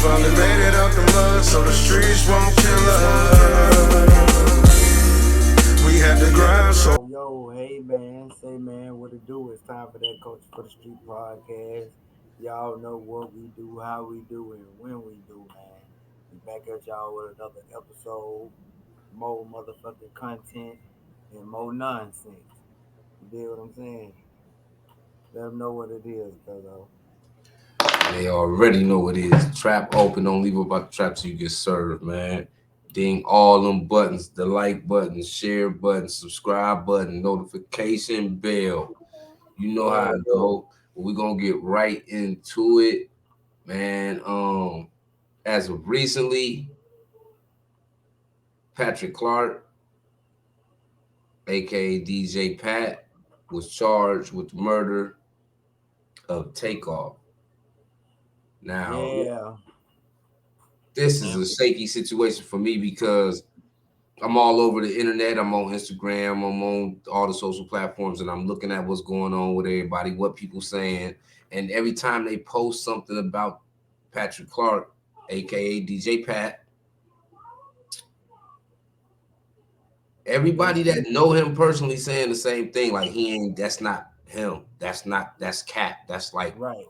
finally made it out the mud, so the streets won't kill us. We had to grind so. Yo, hey man, say man, what it do? It's time for that Coach for the Street podcast. Y'all know what we do, how we do, and when we do, man. We back at y'all with another episode, more motherfucking content, and more nonsense. You dig what I'm saying? Let them know what it is, cuz They already know what it is. Trap open. Don't leave about the trap till you get served, man. Ding all them buttons, the like button, share button, subscribe button, notification bell. You know how it go. We're gonna get right into it, man. As of recently, Patrick Clark, aka DJ Pat, was charged with the murder of Takeoff. Now, yeah, this is a shaky situation for me because I'm all over the internet. I'm on Instagram. I'm on all the social platforms, and I'm looking at what's going on with everybody, what people saying. And every time they post something about Patrick Clark, aka DJ Pat, everybody that know him personally saying the same thing. Like that's not him. That's Cap. That's like right.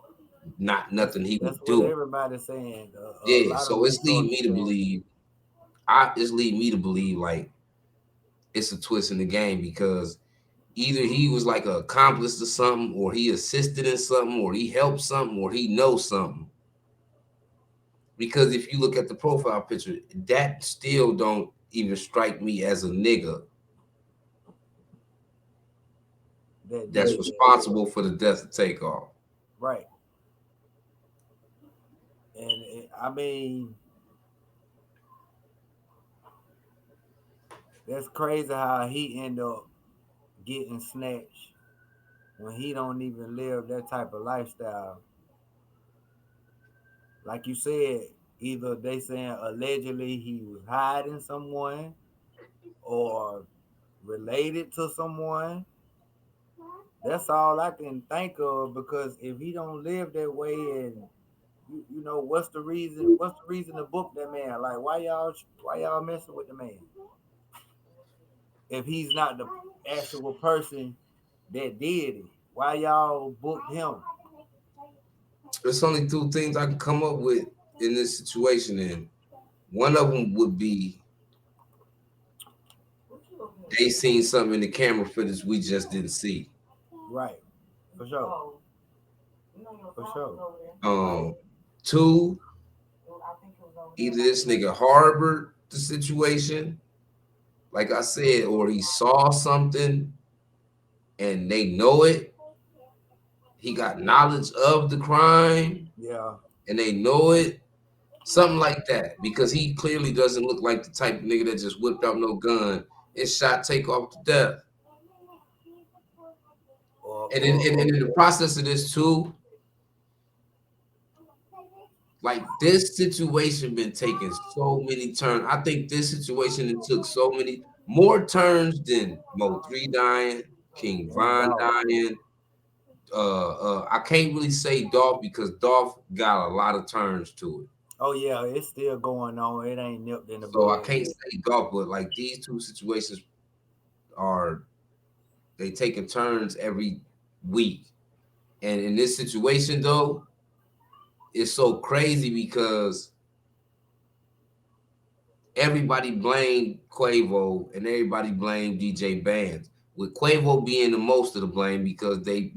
not nothing he That's would what do. everybody's saying. A Yeah. lot of So it's lead resources me to saying. believe. It's lead me to believe like it's a twist in the game because either he was like an accomplice to something, or he assisted in something, or he helped something, or he knows something. Because if you look at the profile picture, that still don't even strike me as a nigga that's responsible for the death of Takeoff. Right. And I mean, that's crazy how he end up getting snatched when he don't even live that type of lifestyle. Like you said, either they saying allegedly he was hiding someone or related to someone. That's all I can think of because if he don't live that way and you know what's the reason? What's the reason to book that man? Like why y'all messing with the man? If he's not the actual person that did it, why y'all booked him? There's only two things I can come up with in this situation, and one of them would be they seen something in the camera footage we just didn't see. Right, for sure, for sure. Two, either this nigga harbored the situation, like I said, or he saw something and they know it. He got knowledge of the crime, Yeah, and they know it. Something like that, because he clearly doesn't look like the type of nigga that just whipped out no gun and shot Takeoff to death. And in the process of this too, like this situation been taking so many turns. I think this situation took so many more turns than Mo 3 dying, King Von dying. I can't really say Dolph because Dolph got a lot of turns to it. Oh yeah, it's still going on. It ain't nipped in the So bud. I can't say Dolph, but like these two situations they taking turns every week. And in this situation though, it's so crazy because everybody blamed Quavo and everybody blamed DJ Bands, with Quavo being the most of the blame because they,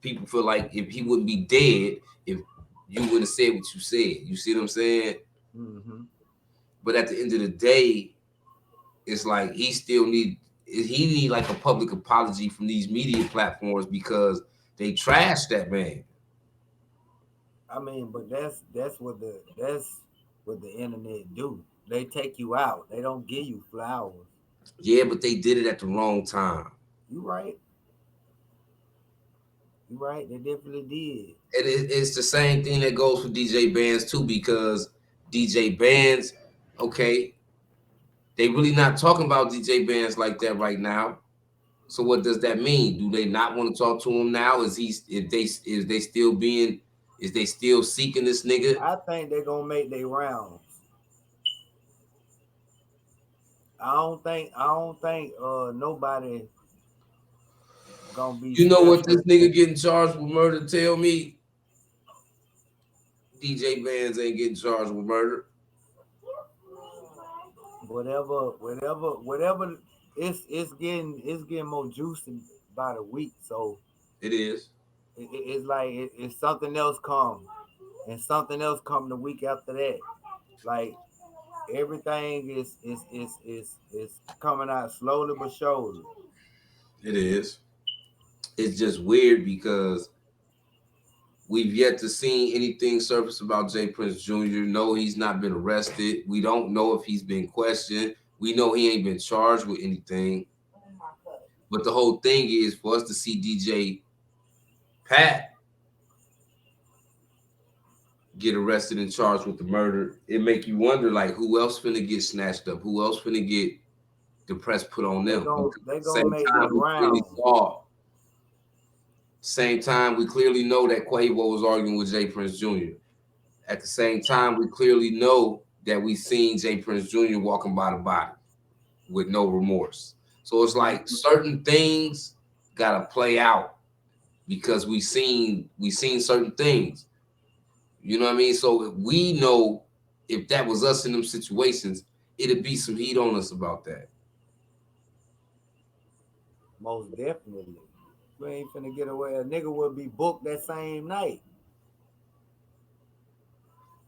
people feel like if he wouldn't be dead, if you wouldn't have said what you said. You see what I'm saying? Mm-hmm. But at the end of the day, it's like he need like a public apology from these media platforms because they trashed that man. I mean, but that's what the internet do. They take you out. They don't give you flowers. Yeah, but they did it at the wrong time. You right. You right. They definitely did. It's the same thing that goes for DJ Bands too, because DJ Bands, okay, they really not talking about DJ Bands like that right now. So what does that mean? Do they not want to talk to him now? Is they still being Is they still seeking this nigga? I think they're gonna make their rounds. I don't think nobody gonna be You know what special. this nigga getting charged with murder tell me? DJ Vans ain't getting charged with murder. Whatever. It's getting more juicy by the week. So It is. it's like it's something else come, and something else come the week after that. Like everything is coming out slowly but surely. It is. It's just weird because we've yet to see anything surface about Jay Prince Jr. No, he's not been arrested. We don't know if he's been questioned. We know he ain't been charged with anything. But the whole thing is for us to see DJ Pat get arrested and charged with the murder. It make you wonder, like, who else finna get snatched up? Who else finna get the press put on They them? gonna Because they at the gonna same make time, their we clearly rounds. saw. Same time, we clearly know that Quavo was arguing with Jay Prince Jr. At the same time, we clearly know that we seen Jay Prince Jr. walking by the body with no remorse. So it's Mhm. like certain things gotta play out because we seen certain things. You know what I mean? So we know if that was us in them situations, it'd be some heat on us about that. Most definitely. You ain't finna get away. A nigga will be booked that same night.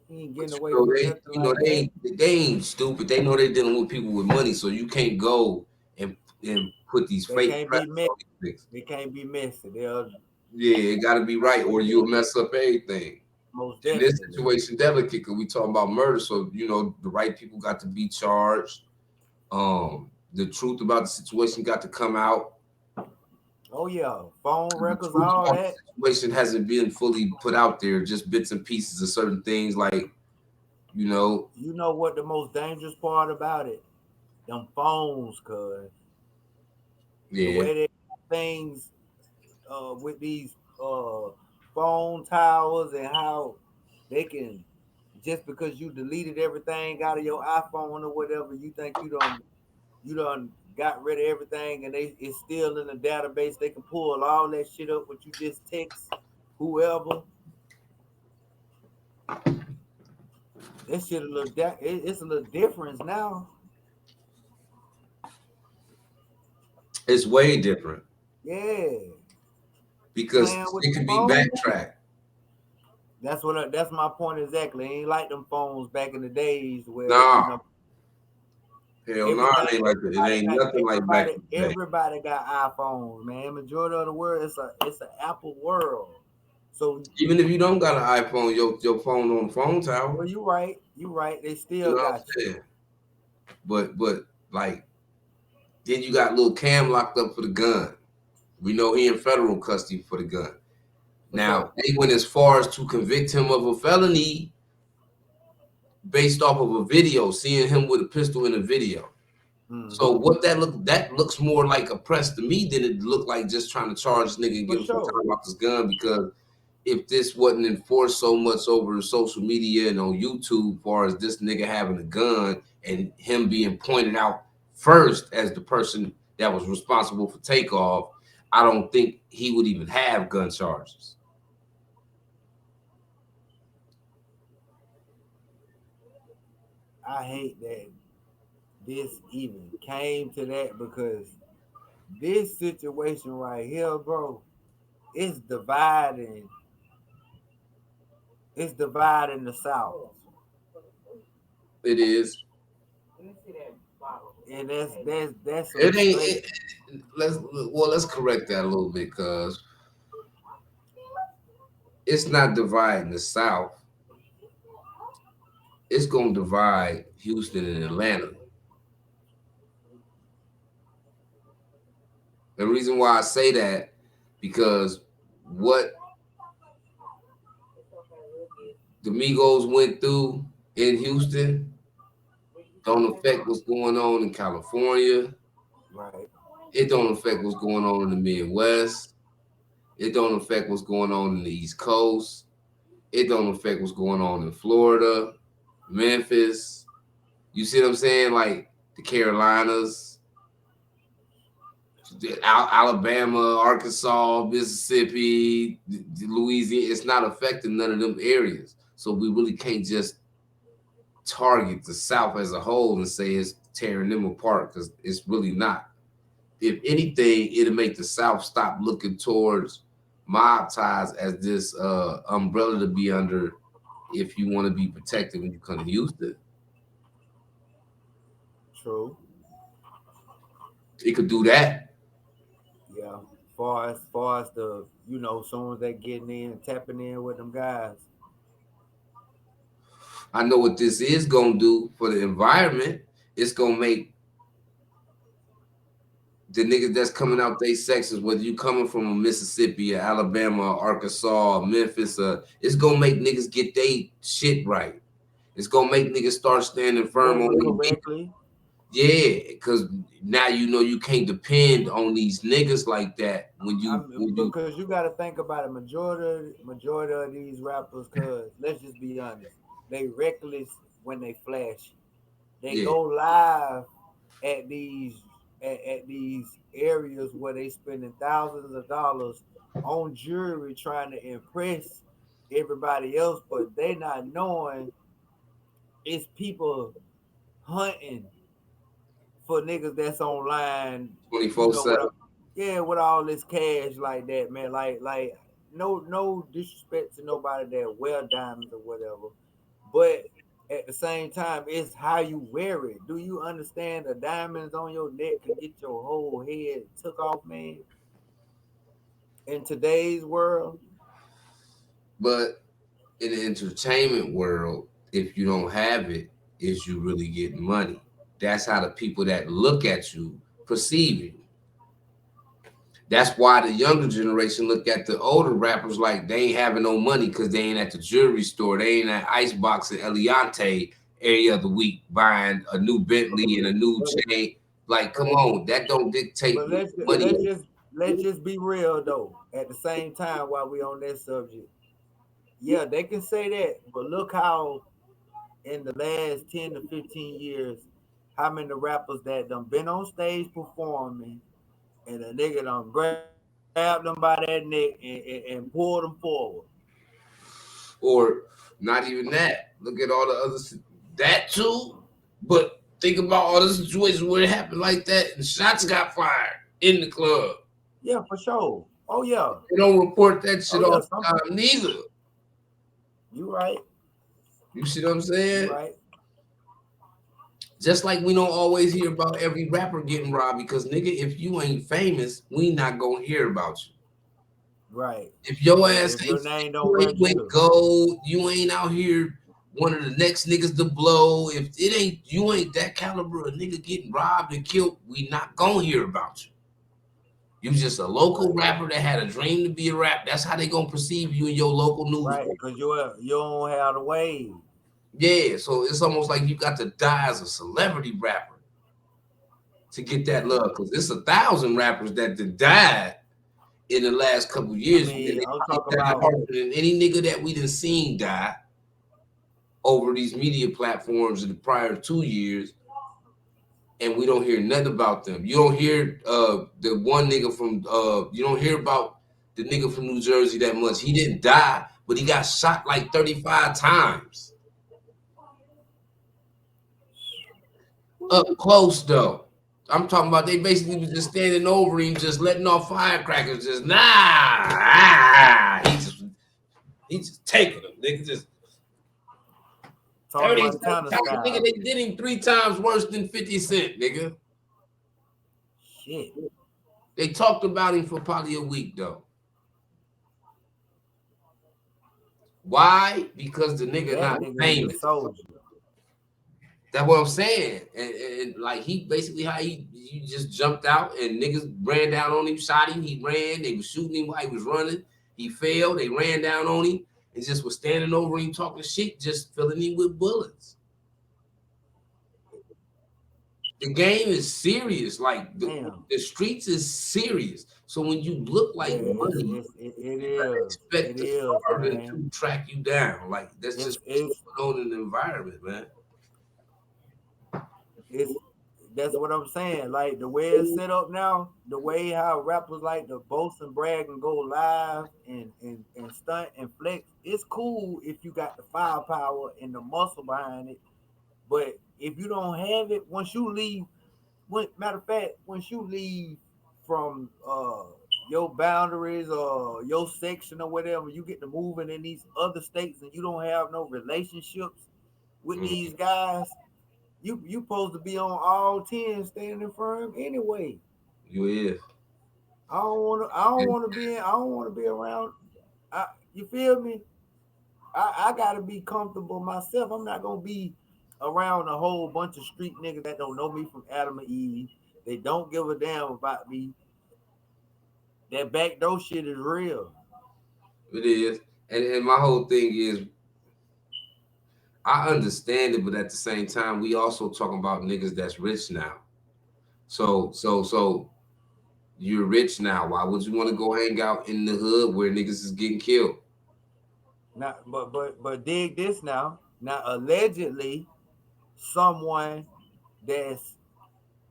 He ain't But getting away with nothing like that. they ain't stupid. They know they're dealing with people with money, so you can't go and put these They fake can't be presses messy. on these things. They can't be messy. They'll Yeah, it got to be right, or you'll mess up everything. most In this definitely. situation, delicate because we talking about murder, so the right people got to be charged. The truth about the situation got to come out. Oh yeah, phone The records, truth all about the that. situation hasn't been fully put out there, just bits and pieces of certain things, like you know, You know what the most dangerous part about it? Them phones, cuz the yeah, way they things with these phone towers and how they can just because you deleted everything out of your iPhone or whatever, you think you done got rid of everything and it's still in the database. They can pull all that shit up what you just text whoever. That shit a little it's a little difference now. it's way different Yeah. because Playing with it the can be phone. backtracked. That's my point exactly. Ain't like them phones back in the days where Nah, hell no, everything it ain't like that. It ain't nothing like back in the day. everybody got iPhones, man. Majority of the world it's a Apple world. So Even if you don't got an iPhone, your phone on the phone tower. well, you right. They You still know what got I'm saying? But like then you got little Cam locked up for the gun. We know he in federal custody for the gun. you for Now sure. they went as far as to convict him of a felony based off of a video, seeing him with a pistol in a video. So Hmm. what that looks more like a press to me than it looked like just trying to charge this nigga and For get him some sure. time off this gun because if this wasn't enforced so much over social media and on YouTube, as far as this nigga having a gun and him being pointed out first as the person that was responsible for Takeoff, I don't think he would even have gun charges. I hate that this even came to that because this situation right here, bro, it's dividing. It's dividing the South, It is. and that's some It ain't. straight. Let's correct that a little bit because it's not dividing the South. It's gonna divide Houston and Atlanta. The reason why I say that because what the Migos went through in Houston don't affect what's going on in California. Right. It don't affect what's going on in the Midwest. It don't affect what's going on in the East Coast. It don't affect what's going on in Florida, Memphis. You see what I'm saying? Like the Carolinas, Alabama, Arkansas, Mississippi, Louisiana. It's not affecting none of them areas. So we really can't just target the South as a whole and say it's tearing them apart because it's really not. If anything, it'll make the South stop looking towards mob ties as this umbrella to be under if you want to be protected when you come to Houston. True. It could do that. Yeah. Far as the soon as they getting in, tapping in with them guys. I know what this is gonna do for the environment. It's gonna make the niggas that's coming out they sections, whether you coming from Mississippi or Alabama or Arkansas or Memphis, it's gonna make niggas get they shit right. It's gonna make niggas start standing firm on Moving their. correctly. Yeah, because now you know you can't depend on these niggas like that when you. Because you got to think about it. Majority of these rappers, cause let's just be honest, they reckless when they flashy. They Yeah, go live at these areas where they spending thousands of dollars on jewelry trying to impress everybody else, but they not knowing it's people hunting for niggas that's online, you know, 24/7. with all this cash like that, man. Like no disrespect to nobody that wear diamonds or whatever, but at the same time, it's how you wear it. Do you understand the diamonds on your neck can get your whole head took off, man? In today's world, But in the entertainment world, if you don't have it, is you really getting money? That's how the people that look at you perceive you. That's why the younger generation look at the older rappers like they ain't having no money because they ain't at the jewelry store. They ain't at Icebox and Eliante every other week buying a new Bentley and a new but chain. Like, come on, that don't dictate but what let's money let's is. just let's just be real though. At the same time, while we on that subject, yeah, they can say that, but look how in the last 10 to 15 years, how many rappers that done been on stage performing and a nigga done grabbed them by that neck and pulled them forward. Or not even that. Look at all the other that too. But think about all the situations where it happened like that and shots got fired in the club. Yeah, for sure. Oh yeah. They don't report that Oh shit yeah. all Some the time neither. you right. You see what I'm You saying? right. Just like we don't always hear about every rapper getting robbed because nigga, if you ain't famous, we not gonna hear about you. Right. If your Yeah. ass If your ain't name don't flavoring register. gold, you ain't out here one of the next niggas to blow. If it ain't you ain't that caliber of nigga getting robbed and killed, we not gonna hear about you. You just a local Right. rapper that had a dream to be a rap. That's how they gonna perceive you in your local Right. newspaper. Cause you don't have the wave. Yeah, so it's almost like you got to die as a celebrity rapper to get that Yeah. love. Cause it's 1,000 rappers that done died in the last couple I years, and mean, they I'm probably talking died about harder than any nigga that we done seen die over these media platforms in the prior 2 years, and we don't hear nothing about them. You don't hear the one nigga from you don't hear about the nigga from New Jersey that much. He didn't die, but he got shot like 35 times. Up close though. I'm talking about they basically was just standing over him, just letting off firecrackers, just he just taking them. Nigga just Tony 30 Montana times. Nigga, style. they did him 3 times worse than 50 Cent, nigga. Shit. They talked about him for probably a week though. Why? Because the nigga That not nigga is a famous. soldier. That's what I'm saying. And like he basically how he just jumped out and niggas ran down on him, shot him. He ran. They was shooting him while he was running. He fell. They ran down on him and just was standing over him talking shit, just filling him with bullets. The game is serious. Like Damn. the streets is serious. So when you look Yeah, like money, it you gotta is. expect It the is, starter man. to track you down. Like that's just what's It's going on in the environment, man. it's that's what I'm saying. Like the way it's set up now, the way how rappers like to boast and brag and go live and stunt and flex, it's cool if you got the firepower and the muscle behind it. But if you don't have it, once you leave, matter of fact, once you leave from your boundaries or your section or whatever, you get to moving in these other states and you don't have no relationships with Mm, these guys, you supposed to be on all 10 standing firm anyway. you is. I don't wanna be around. You feel me? I gotta be comfortable myself. I'm not gonna be around a whole bunch of street niggas that don't know me from Adam and Eve. They don't give a damn about me. That backdoor shit is real. It is. And my whole thing is I understand it, but at the same time, we also talking about niggas that's rich now. So you're rich now. Why would you want to go hang out in the hood where niggas is getting killed? Not but dig this now. Now allegedly someone that's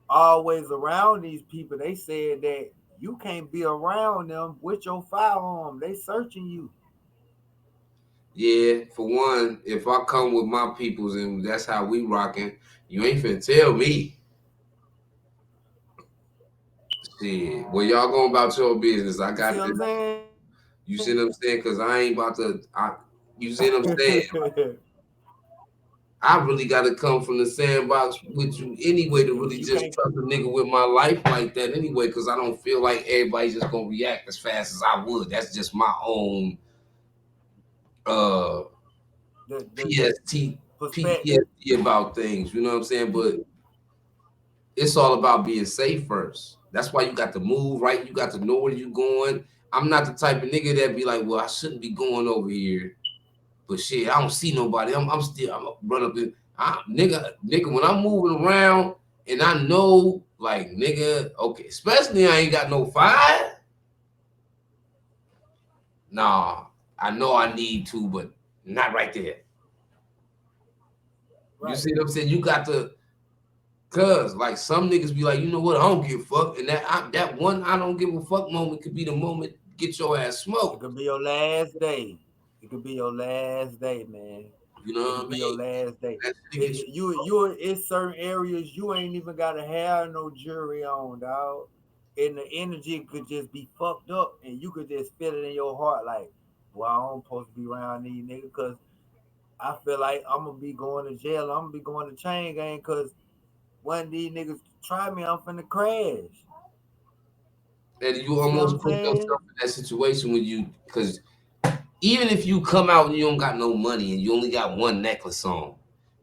always around these people, they said that you can't be around them with your firearm. They searching you. Yeah, for one, if I come with my peoples and that's how we rocking, you ain't finna tell me. Shit, well, y'all going about your business. I You see got what this. I'm saying? You see what I'm saying? Because I ain't about to. You see what I'm saying? I really got to come from the sandbox with you anyway to really You just can't. trust a nigga with my life like that anyway. Because I don't feel like everybody's just gonna react as fast as I would. That's just my own uh The PST perspective. PTSD about things. You know what I'm saying? But it's all about being safe first. That's why you got to move right. You got to know where you going. I'm not the type of nigga that be like, well, I shouldn't be going over here, but shit, I don't see nobody. I'm run up in nigga. When I'm moving around and I know like nigga, okay, especially I ain't got no fire. Nah, I know I need to, but not right there. You Right. see what I'm saying? You got to. Cause like some niggas be like, you know what, I don't give a fuck, and that one I don't give a fuck moment could be the moment get your ass It smoked. could be your last day. It could be your last day, man. You know It what could I be your mean? last day. That shit get It's certain areas you ain't even gotta have no jury on, dog. And the energy could just be fucked up, and you could just feel it in your heart, like, well, I don't supposed to be around these niggas, cause I feel like I'm gonna be going to jail. I'm gonna be going to chain gang, cause one of these niggas try me, I'm finna crash. and you You see what almost I'm put saying? yourself in that situation when you because even if you come out and you don't got no money and you only got one necklace on,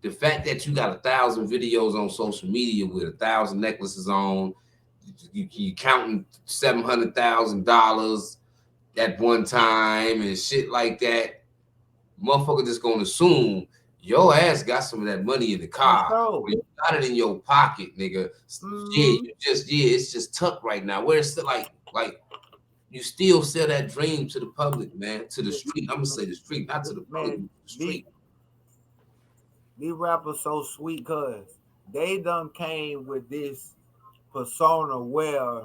the fact that you got 1,000 videos on social media with 1,000 necklaces on, you counting $700,000 at one time and shit like that, motherfucker just gonna assume your ass got some of that money in the For car or sure. you got it in your pocket, nigga. Yeah, Mm-hmm. it's just tucked right now. Where it's still like you still sell that dream to the public, man, to the street. I'm gonna say the street, not to the public, Man, but the these street. these rappers so sweet, cause they done came with this persona where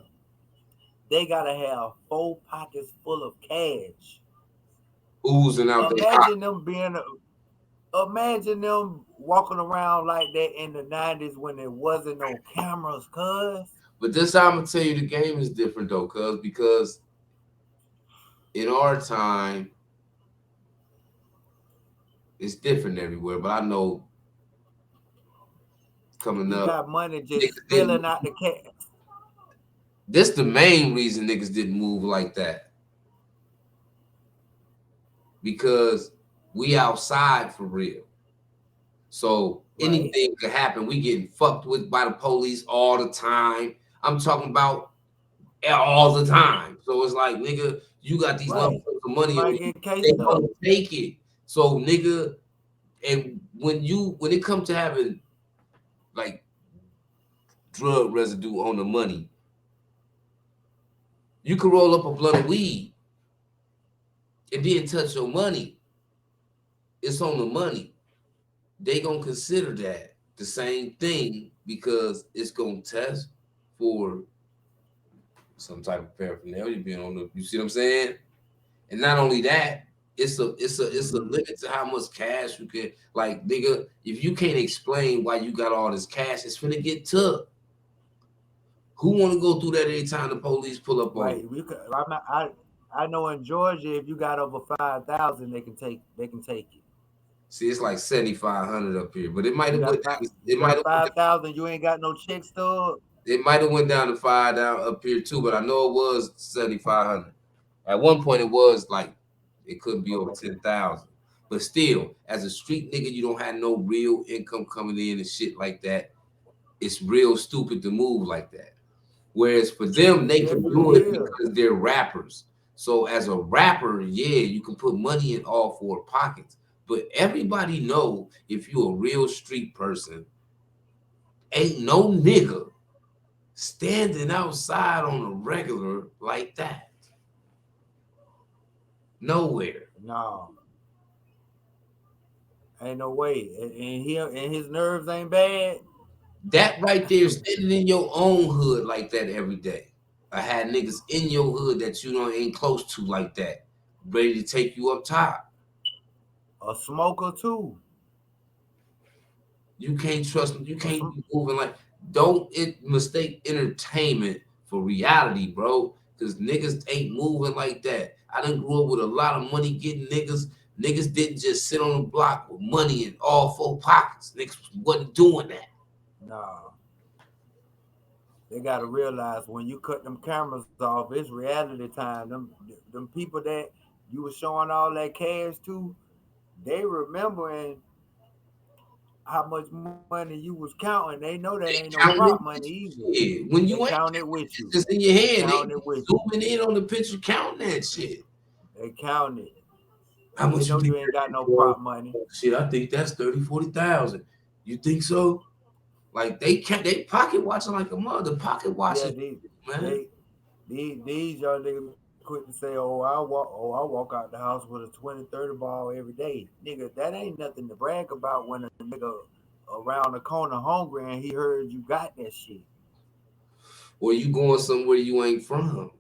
they gotta have 4 pockets full of cash. Oozing out they eye. Imagine them being, imagine them walking around like that in the '90s when there wasn't no cameras, cuz. But this time I'm gonna tell you the game is different though, cuz because in our time it's different everywhere. But I know coming You up, got money just niggas didn't. spilling out the cash. This the main reason niggas didn't move like that because we outside for real. So Right, anything could happen. We getting fucked with by the police all the time. I'm talking about all the time. So it's like, nigga, you got these right. motherfuckers with You money on might you. get They cased gonna up. take it. So nigga, and when it comes to having like drug residue on the money. You can roll up a blunt of weed and then touch your money. It's on the money. They gonna consider that the same thing because it's gonna test for some type of paraphernalia being on the. You see what I'm saying? And not only that, it's a Mm-hmm. limit to how much cash you can like, nigga. If you can't explain why you got all this cash, it's finna get tough. Who want to go through that every time the police pull up on you? Right. I know in Georgia, if you got over 5,000, they can take it. See, it's like 7,500 up here, but it might You have got went five. down. You got 5,000. You ain't got no check stub. It might have went down to five down up here too, but I know it was 7,500. At one point, it was like it couldn't be over Okay. 10,000. But still, as a street nigga, you don't have no real income coming in and shit like that. It's real stupid to move like that. Whereas for them, It they can definitely do it is. because they're rappers. So as a rapper, yeah, you can put money in all four pockets. But everybody know if you a real street person, ain't no nigga standing outside on a regular like that. Nowhere. No, ain't no way. And his nerves ain't bad. That right there, standing in your own hood like that every day. I had niggas in your hood that you don't ain't close to like that, ready to take you up top. A smoker too. You can't trust them. You A can't sm- be moving like. Don't mistake entertainment for reality, bro. Because niggas ain't moving like that. I done grew up with a lot of money getting niggas. Niggas didn't just sit on the block with money in all four pockets. Niggas wasn't doing that. nah, they gotta realize when you cut them cameras off, it's reality time. Them people that you were showing all that cash to, they remembering how much money you was counting. They know that ain't no They prop counting money it with either. you. Shit. When They you ain't counting it counting with it, you. it's just in your They head. counting They it with you. zooming in on the picture, counting that shit. They count it. How They much you know think you ain't that got is, no bro? prop money. Shit, I think that's 30, 40,000. You think so? Like they can't, they pocket watching like a mother. Pocket Yeah, watches, man. these young niggas quick to say, I walk out the house with a 20-30 ball every day. Nigga, that ain't nothing to brag about when a nigga around the corner hungry and he heard you got that shit. Or you going somewhere you ain't from.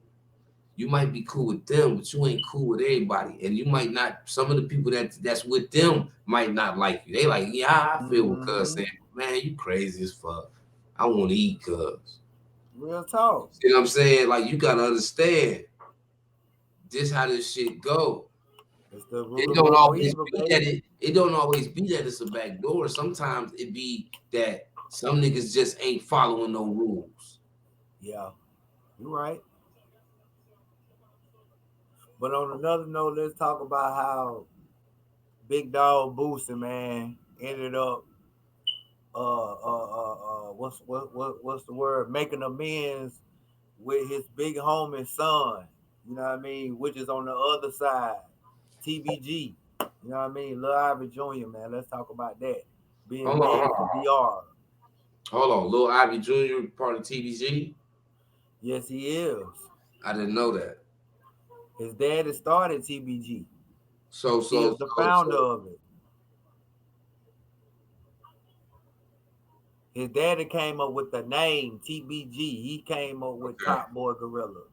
You might be cool with them, but you ain't cool with everybody. And you might not. Some of the people that's with them might not like you. They like, yeah, I feel what Cuz Mm-hmm. saying. Man, you crazy as fuck. I want to eat Cuz. Real talk. See what I'm saying? Like you gotta understand this how this shit go. It's the root It of don't all always evil, be that baby. it don't always be that it's a back door. Sometimes it be that some niggas just ain't following no rules. Yeah, you right. But on another note, let's talk about how Big Dog Boosie, man, ended up what's the word? Making amends with his big homie son. You know what I mean? Which is on the other side, TBG. You know what I mean? Lil Ivy Jr. Man, let's talk about that. Being Hold on, big hold for on. DR. Hold on. Lil Ivy Jr. part of TDG. Yes, he is. I didn't know that. His daddy started TBG. So He so is the so founder so of it. His daddy came up with the name TBG. He came up with okay. Top Boy Gorilla.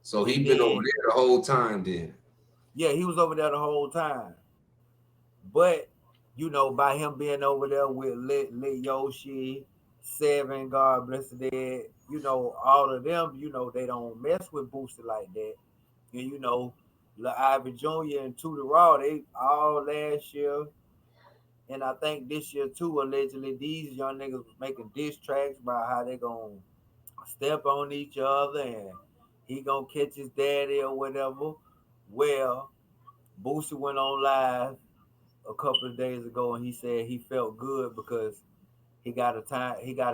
So he And been over then, there the whole time then. yeah, he was over there the whole time. But, by him being over there with Lit Yoshi, Seven, God bless the dead, all of them, they don't mess with Boosie like that. And, Lil Ivy Jr. and Tuda Raw, they all last year, and I think this year too, allegedly, these young niggas was making diss tracks about how they gonna step on each other and he gonna catch his daddy or whatever. Well, Boosie went on live a couple of days ago and he said he felt good because he got a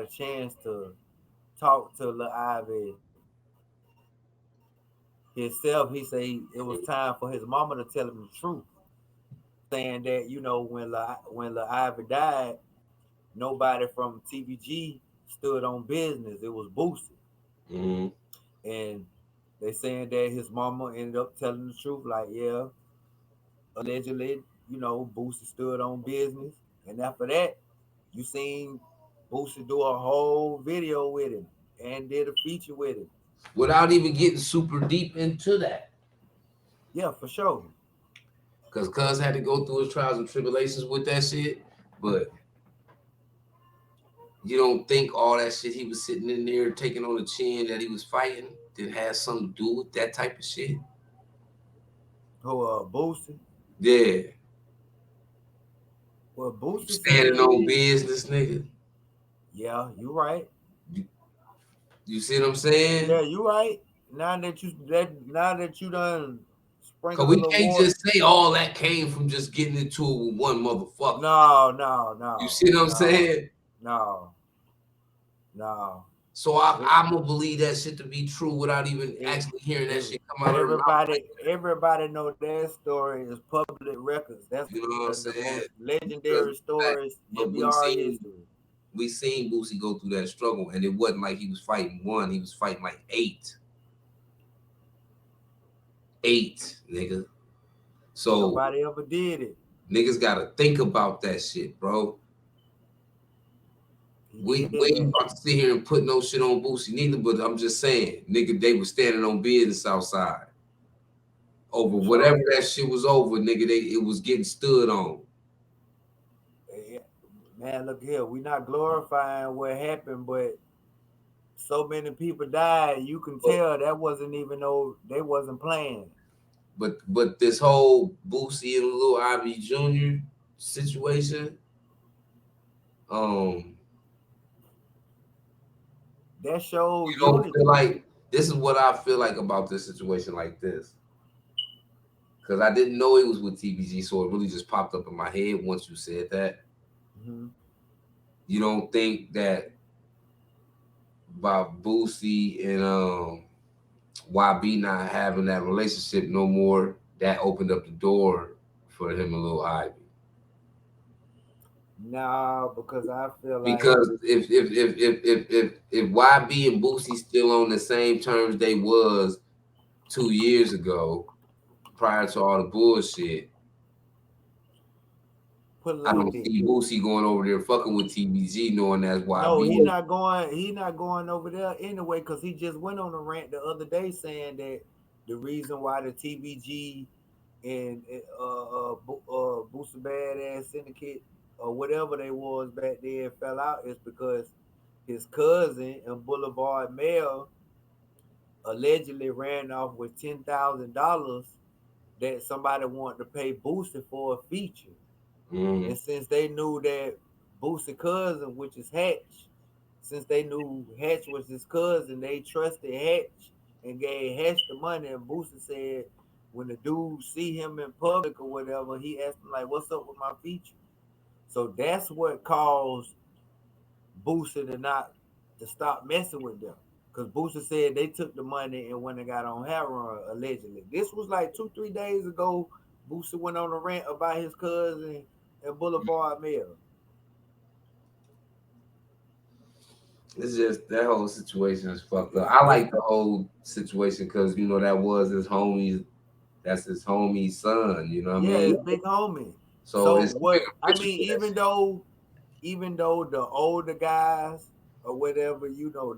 chance to talk to Lil Ivy himself. He said it was time for his mama to tell him the truth, saying that when Lil Ivy died, nobody from TBG stood on business. It was Boosie. Mm-hmm. And they saying that his mama ended up telling the truth, like, yeah, allegedly, Boosie stood on business. And after that, you seen Boosie do a whole video with him and did a feature with him. Without even getting super deep into that. Yeah, for sure. Because Cuz had to go through his trials and tribulations with that shit. But you don't think all that shit he was sitting in there taking on the chin that he was fighting did have something to do with that type of shit? Who Boosie? Yeah. Well, You Boosie standing said, on business, nigga. yeah, you right. You, you see what I'm Yeah, saying? you right. Now that you done Cause sprinkled a we little can't water. just say all that came from just getting into it with one motherfucker. No, no, You no, see what I'm no, saying? no, no. So It, I'm gonna believe that shit to be true without even it, actually hearing that it, shit come out of her mouth. everybody know that story is public records. That's You one know what I'm of the saying? most Because legendary of the fact, stories in but BR history. we seen Boosie go through that struggle, and it wasn't like he was fighting one; he was fighting like eight, nigga. And So nobody ever did it. niggas gotta think about that shit, bro. He We did ain't that. about to sit here and put no shit on Boosie neither, but I'm just saying, nigga, they was standing on business outside over For whatever sure. that shit was over, nigga. It was getting stood on. Eh, Man, look here. We not glorifying what happened, but so many people died. You can But tell that wasn't even though they wasn't playing. but this whole Boosie and Lil Ivy Jr. situation, um, That showed you don't feel unity. like this is what I feel like about this situation like this. Cause I didn't know it was with TBG, so it really just popped up in my head once you said that. Hmm. You don't think that by Boosie and YB not having that relationship no more, that opened up the door for him and Lil Ivy. No, because I feel like Because if YB and Boosie still on the same terms they was 2 years ago, prior to all the bullshit, put it I like don't this. see Boosie going over there fucking with TBG knowing that's No, YB. he not going. He not going over there anyway. Because he just went on a rant the other day saying that the reason why the TBG and Booster Badass Syndicate or whatever they was back then fell out is because his cousin and Boulevard Mail allegedly ran off with $10,000 that somebody wanted to pay Booster for a feature. Mm-hmm. And since they knew that Boosie cousin, which is Hatch, since they knew Hatch was his cousin, they trusted Hatch and gave Hatch the money. And Boosie said when the dude see him in public or whatever, he asked him like, "What's up with my feature?" So that's what caused Boosie to stop messing with them. Cause Boosie said they took the money and went and got on heroin allegedly. This was like 2-3 days ago. Boosie went on a rant about his cousin and Boulevard Mail. It's just that whole situation is fucked up. It's, I it's like the whole situation because that was his homie. That's his homie's son. You know what I Yeah, mean? it's big homie. So So it's a bigger what I picture mean, to that shit. even though the older guys or whatever,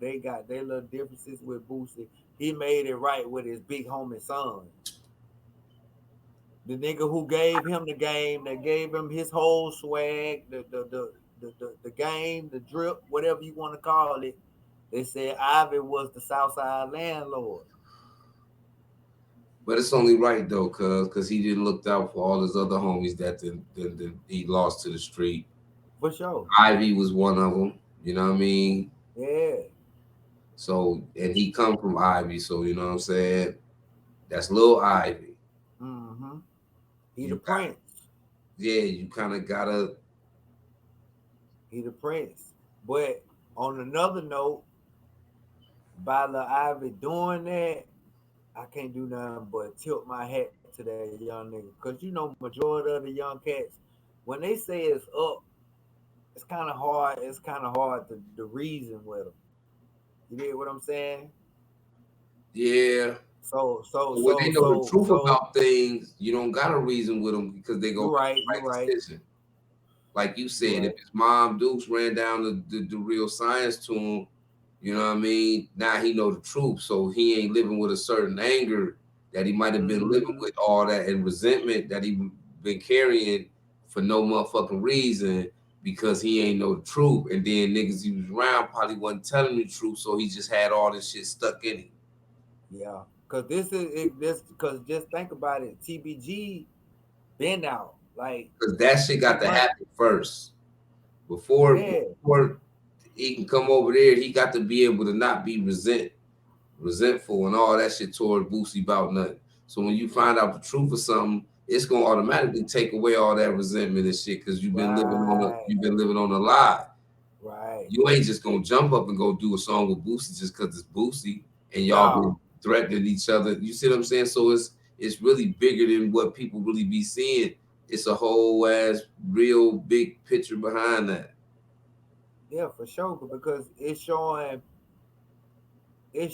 they got their little differences with Boosie. He made it right with his big homie son. The nigga who gave him the game, that gave him his whole swag, the game, the drip, whatever you want to call it. They said Ivy was the Southside landlord. But it's only right though, cause he didn't look out for all his other homies that he lost to the street. For sure. Ivy was one of them. You know what I mean? Yeah. So and he come from Ivy, so you know what I'm saying. That's Lil Ivy. Mm-hmm. He the You got prince. yeah, you kind of gotta. He the prince. But on another note, by the Ivy doing that, I can't do nothing but tilt my hat to that young nigga. Cause majority of the young cats, when they say it's up, it's kind of hard. It's kind of hard to reason with them. You get what I'm saying? Yeah. So so But when they so know the so truth so about things, you don't gotta reason with them because they gonna you're make right. the You're right right. decision. Like you You're said, if right. his mom Dukes ran down the real science to him, you know what I mean? Now he know the truth, so he ain't living with a certain anger that he might have been living Mm-hmm. with, all that and resentment that he been carrying for no motherfucking reason because he ain't know the truth. And then niggas he was around probably wasn't telling the truth, so he just had all this shit stuck in him. Yeah. Cause this is it, this. Cause just think about it. TBG been out like Because that shit got 10 to months. happen first. Before Yeah. he can come over there, he got to be able to not be resentful and all that shit toward Boosie about nothing. So when you find out the truth of something, it's gonna automatically take away all that resentment and shit because Right. you've been living on a lie. Right. You ain't just gonna jump up and go do a song with Boosie just because it's Boosie and y'all been No. threatening each other. You see what I'm saying? So it's really bigger than what people really be seeing. It's a whole ass real big picture behind that. Yeah, for sure. Because it's showing BR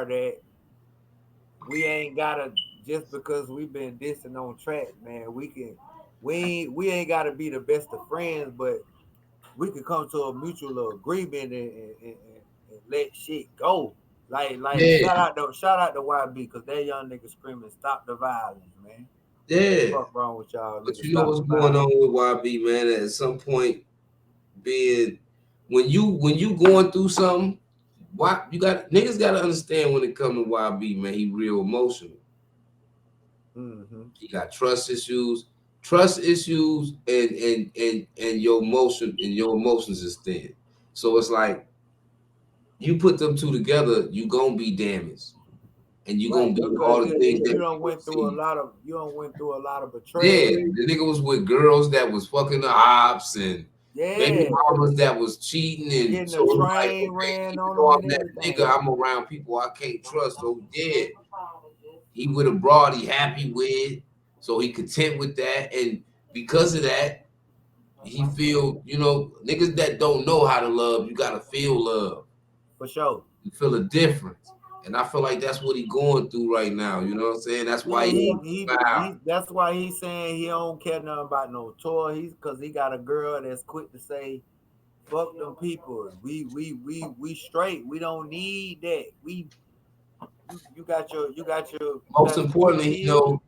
that we ain't gotta just because we've been dissing on track, man. We ain't gotta be the best of friends, but we could come to a mutual agreement and let shit go. Like Yeah, shout out to YB because that young nigga screaming stop the violence, man. yeah. Fuck wrong with y'all But niggas? you know Stop what's the going on violence. with YB, man? At some point, being when you going through something, why you got niggas got to understand when it come to YB, man. He real emotional. Mm-hmm. He got trust issues, and your emotions is thin. So it's like you put them two together, you gonna be damaged, and you gonna Right, be because all the things that you don't people went through a see. lot of you don't went through a lot of Yeah, betrayal. the nigga was with girls that was fucking the ops and baby Yeah, mamas that was cheating, and getting so a it's like, train okay, ran even on though them I'm and that nigga, everything. I'm around people I can't trust. So yeah, he with a broad he happy with, so he content with that, and because of that, he feel, niggas that don't know how to love, you gotta feel love. For sure. You feel a difference. And I feel like that's what he going through right now. You know what I'm saying? That's why Yeah, he smile. he that's why he's saying he don't care nothing about no tour. He's because he got a girl that's quick to say, fuck them people. We straight. We don't need that. You Most got your two importantly, he kids. know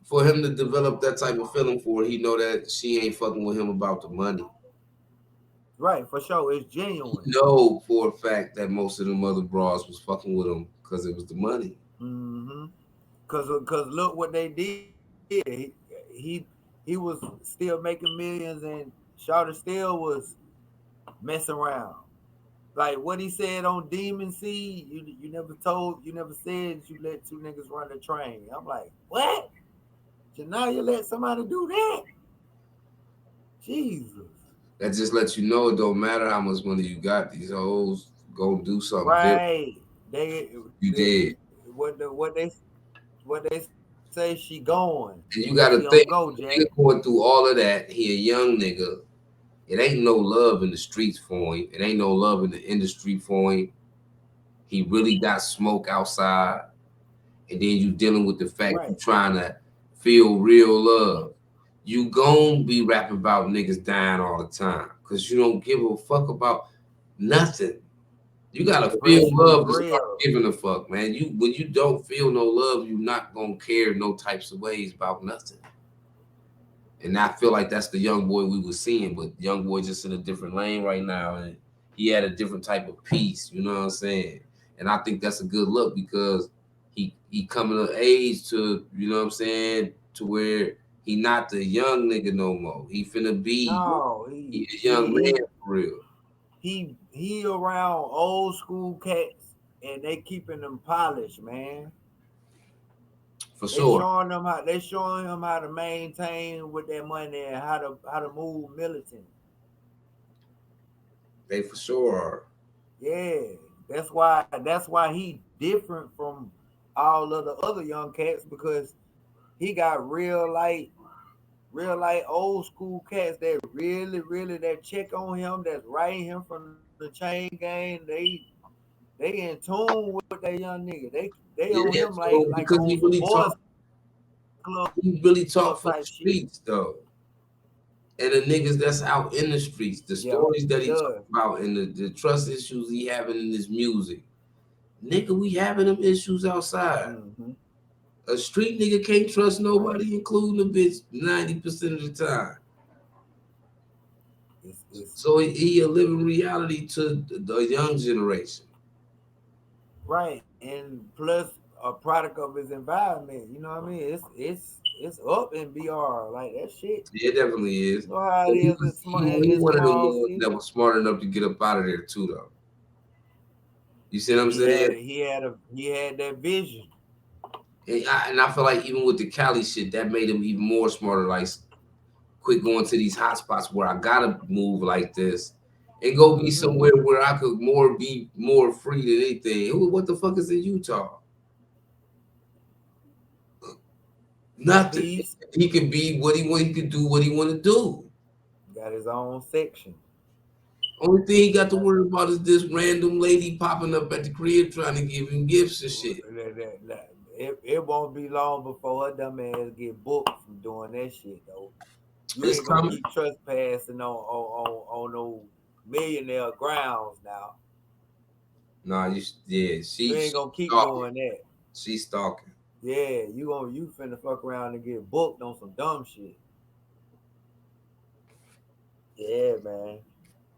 for him to develop that type of feeling for her, he know that she ain't fucking with him about the money. Right, for sure. It's He genuine. know for a fact that most of them other bras was fucking with him because it was the money. Mm-hmm. Cause look what they did. He was still making millions and Shawty still was messing around. Like what he said on Demon Seed, you never said you let two niggas run the train. I'm like, what? So now you let somebody do that? Jesus. That just lets you know it don't matter how much money you got. These hoes gonna do something different. Right. They, You they did. what they say she going. And She you on gotta go, think, Jack. the nigga going through all of that, he a young nigga. It ain't no love in the streets for him. It ain't no love in the industry for him. He really got smoke outside. And then you dealing with the fact Right. you trying to feel real love. You gon' be rapping about niggas dying all the time. Cause you don't give a fuck about nothing. You gotta feel Depression is love to start real. giving a fuck, man. You when you don't feel no love, you not gonna care no types of ways about nothing. And I feel like that's the young boy we were seeing, but young boy just in a different lane right now, and he had a different type of peace. You know what I'm saying? And I think that's a good look because he coming of age to, you know what I'm saying, to where he not the young nigga no more. He finna be No, he a young man for real, he around old school cats and they keeping them polished, man. for sure. They showing him how to maintain with their money and how to move militant. They for sure are. Yeah, that's why he different from all of the other young cats because he got real like old school cats that really that check on him, that's writing him from the chain gang. They in tune with that young nigga. They on Yeah, him like so on because some he boys really club talk, type shit. he really talk for the streets though. And the niggas that's out in the streets, the Yeah, he stories that he does. talk about and the trust issues he having in his music. Nigga, we having them issues outside. Mm-hmm. A street nigga can't trust Right. nobody, including the bitch, 90% of the time. It's So he a living reality to the young generation. right, and plus a product of his environment. You know what I mean? It's up in BR like that shit. Yeah, it definitely is. You know how it But is he in one of them small ones that cities. was smart enough to get up out of there too, though. You see what I'm saying? He had that vision. And I feel like even with the Cali shit, that made him even more smarter. Like, quit going to these hot spots where I gotta move like this and go be Mm-hmm. somewhere where I could be more free than anything. What the fuck is in Utah? Nothing. Peace. He could be what he want. He could do what he want to do. Got his own section. Only thing he got to worry about is this random lady popping up at the crib trying to give him gifts and shit. It won't be long before her dumb ass get booked from doing that shit though. You It's ain't gonna coming. keep trespassing on no millionaire grounds now. Nah, yeah, You she ain't gonna keep stalking. doing that. She stalking. Yeah, you finna fuck around and get booked on some dumb shit. Yeah, man.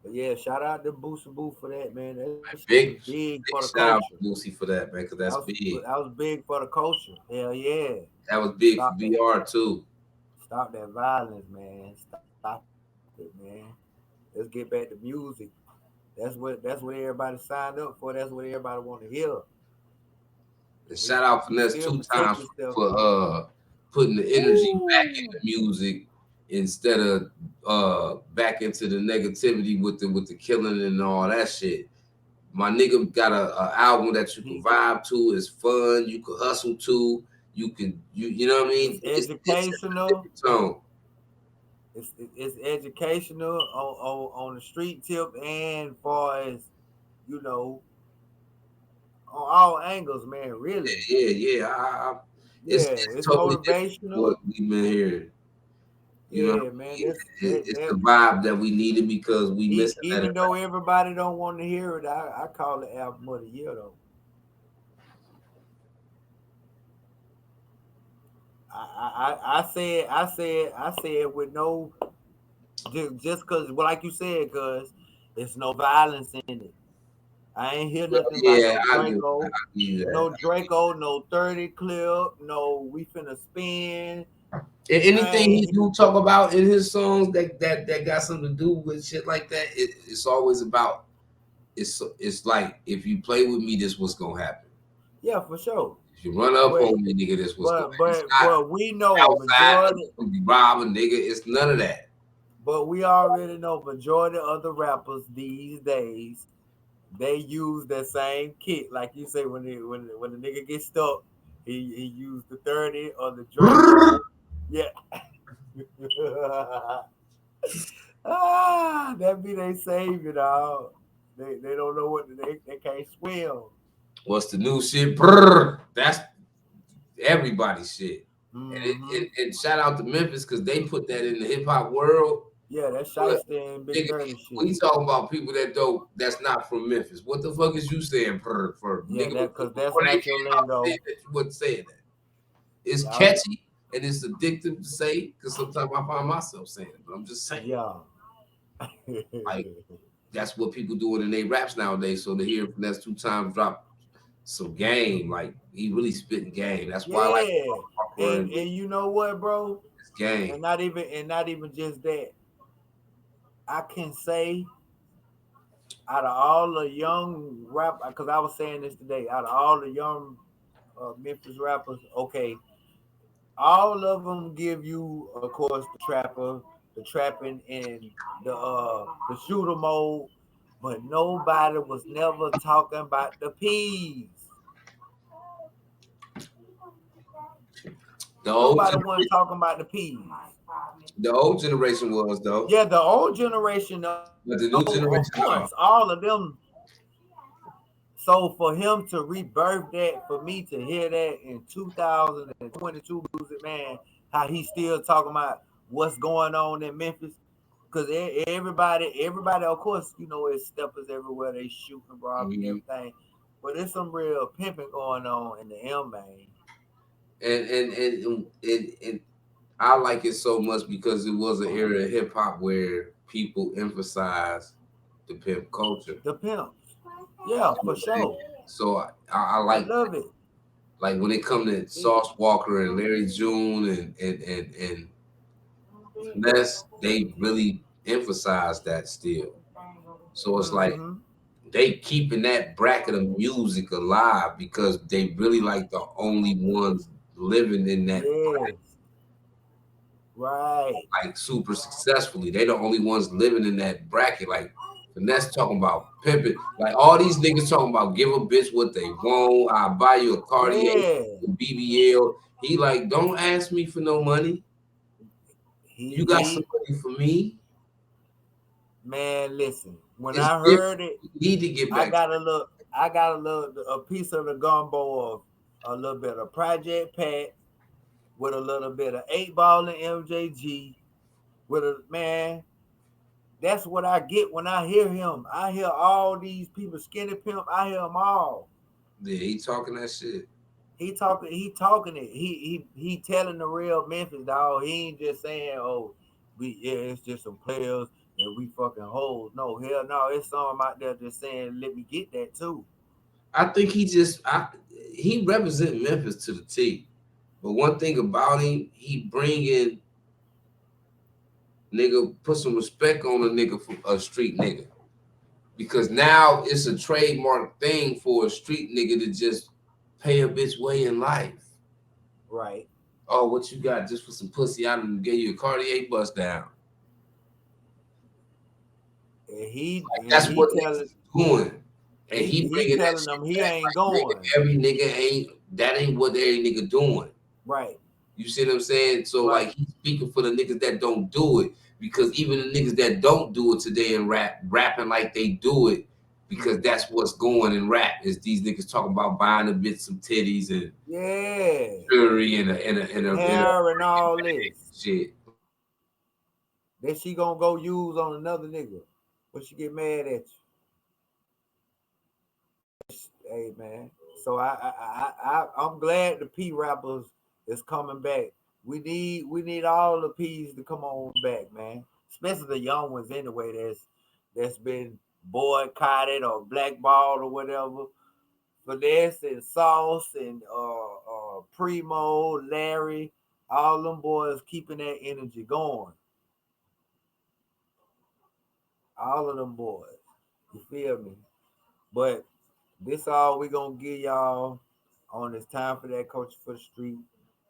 But yeah, shout out to Boosie Boo for that, man. That shit was big for the Big culture. shout out to Lucy for that, man, because that's big. That was big for the culture. Hell yeah. That was big for Stop that. BR too. Stop that violence, man. Stop it, man. Let's get back to music. That's what everybody signed up for. That's what everybody want to hear. And We shout out still Finesse protect two times yourself. for putting the energy back Woo! into music instead of back into the negativity with the killing and all that shit. My nigga got a album that you can He vibe to. It's fun. You can hustle to. You know what I it's mean. It's a educational. different tone. It's educational on the street tip and far as you know on all angles, man. Really, Yeah. yeah. It's It's totally different from motivational. what we've been hearing. You know, what Yeah, I man. mean? It's the vibe that we needed because we missing that. Even though everybody don't want to hear it, I call it album of the year though. I said with no just cause well like you said, cause it's no violence in it. I ain't hear Well, nothing about yeah, no I give that. Draco, I give that. no 30 clip, no we finna spin. And I anything he ain't do talk about in his songs that got something to do with shit like that, it's always about it's like if you play with me, this what's gonna happen. yeah for sure. If you run up But on me, nigga, this what's gonna happen. It's not we know outside majority you rob a nigga. It's none of that. but we already know majority of the rappers these days they use that same kit, like you say when the nigga gets stuck, he used the 30 or the Draco. Yeah. That be they savior, dog. They don't know what they can't swim. What's the new shit? Brrr. That's everybody's shit. Mm-hmm. And shout out to Memphis because they put that in the hip hop world. Yeah, that But Shiesty and Big nigga, 30 we shit. talking about people that's not from Memphis. What the fuck is you saying for Yeah, nigga? that cause that's Before they not your came out saying lingo. that you wasn't saying that. It's Yup. catchy and it's addictive to say because sometimes I find myself saying it, but I'm just saying. Yeah. Like that's what people doing in their raps nowadays. So to hear Finesse two times drop some game, like he really spitting game. That's why I like Yeah. Walker and And you know what, bro? this game. And not even just that. I can say out of all the young rap, because I was saying this today, out of all the young Memphis rappers, okay, all of them give you, of course, the trapping, and the shooter mode, but nobody was never talking about the peas. The whole Nobody wasn't generation, talking about the peas. The old generation was though, Yeah, the old generation, but the of new generation, course, all of them. So for him to rebirth that, for me to hear that in 2022 music, man, how he still talking about what's going on in Memphis. Because everybody, of course, it's steppers everywhere. They shooting, robbing, mhm. everything. But there's some real pimping going on in the M, man. And I like it so much because it was an era of hip hop where people emphasized the pimp culture. The pimp. Yeah, You know what for I'm saying? sure. So I I like love it. like when it come to Sauce Walker and Larry June and Finesse, they really emphasize that still. So it's like Mm-hmm. they keeping that bracket of music alive because they really like the only ones living in that Yes. Right. like super successfully. They the only ones living in that bracket. Like Finesse talking about pimping. Like all these niggas talking about give a bitch what they want. I'll buy you a Cartier, Yeah. a BBL. He like, don't ask me for no money. You got some He money for me. man, listen. When It's I different. heard it, You need to get I back to got a look. I got a piece of the gumbo of a little bit of Project Pat with a little bit of 8 Ball and MJG with a man. That's what I get when I hear him. I hear all these people, Skinny Pimp. I hear them all. yeah, he talking that shit. He talking it. He telling the real Memphis dog. He ain't just saying, "Oh, it's just some players and we fucking hoes." No, hell no. It's some out there just saying, "Let me get that too." I think he represent Memphis to the T. But one thing about him, he bring in nigga, put some respect on a nigga for a street nigga. Because now it's a trademark thing for a street nigga to just pay a bitch way in life. Right. Oh, what you got just for some pussy? I done gave you a Cartier bust down. And he Like and that's he what niggas telling is doing. And he he he bringing that telling shit them he back. ain't Like nigga, going. every nigga ain't that ain't what every nigga doing. Right. You see what I'm saying? So like Right. he's speaking for the niggas that don't do it because even the niggas that don't do it today in rapping like they do it because Mm-hmm. that's what's going in rap is these niggas talking about buying a bitch some titties and Yeah. jewelry and a Hair and all this. shit. Then she gonna go use on another nigga. But she get mad at you. Hey man. So I'm glad the P rappers is coming back. We need all the P's to come on back, man. Especially the young ones anyway. That's been boycotted or blackballed or whatever. Finesse and Sauce and Primo, Larry, all them boys keeping that energy going. All of them boys. You feel me? But this all we gonna give y'all on this time for that culture for the street.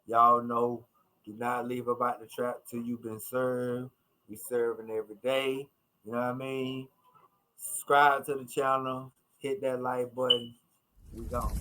Y'all know, do not leave about the trap till you've been served. We serving every day. You know what I mean? Subscribe to the channel. Hit that like button. We gone.